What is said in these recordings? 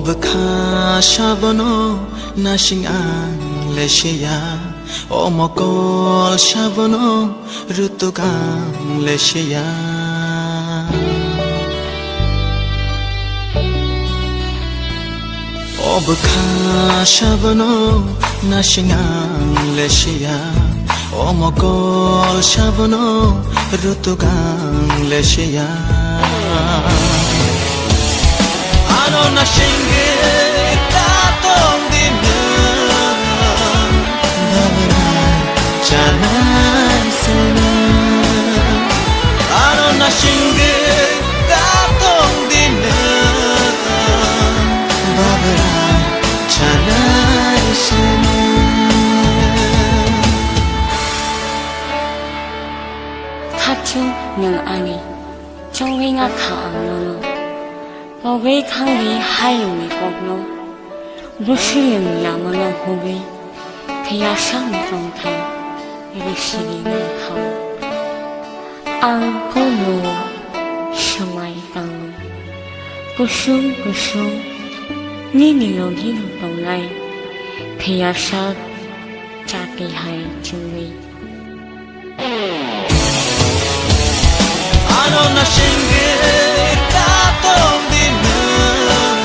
Obaka Shabano Nashing Ang Leshia Omokol Shabano Rutukang Leshia Obaka Shabano Nashing Ang Leshia Omokol Shabano Rutukang Leshia Ano na shinge tatong dinang Babaran janay sana Ano na shinge tatong dinang Babaran janay sana Katu ng ani Chongwing akaang nono Baway kang li hayong ikogno Busilim lamang ang huwi Kaya siyang itong kayo Irisili ng ikaw Ang puno Siyamay tango Pusong Ninilogin ang tawlay Kaya siya Tatihay tuloy Ano na shinge tatong dinang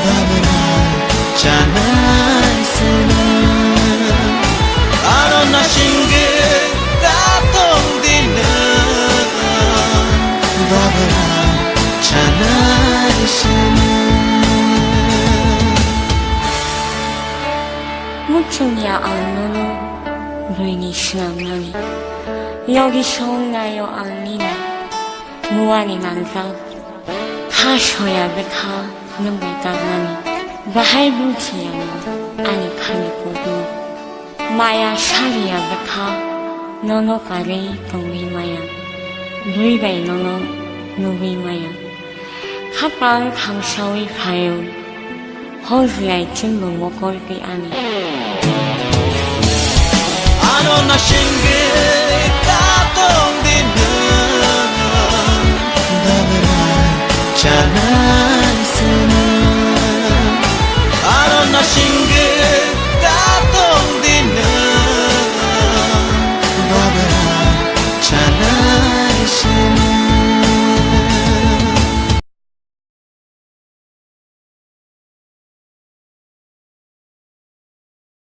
Babaran janay sana Ano na shinge tatong dinang Babaran janay sana 무척이야 안노노 루인이 시나면이 여기서 나요 안리나 무한히 만사 가셔야 베카 능비다가니 바할부지야노 아니 카니고도 마야 샤리야 베카 너노가리 동위마야 루이베이 너노 누위마야 카방 강샤위 가요 허즈야이 찜도 먹을게 아니 Ano na shinge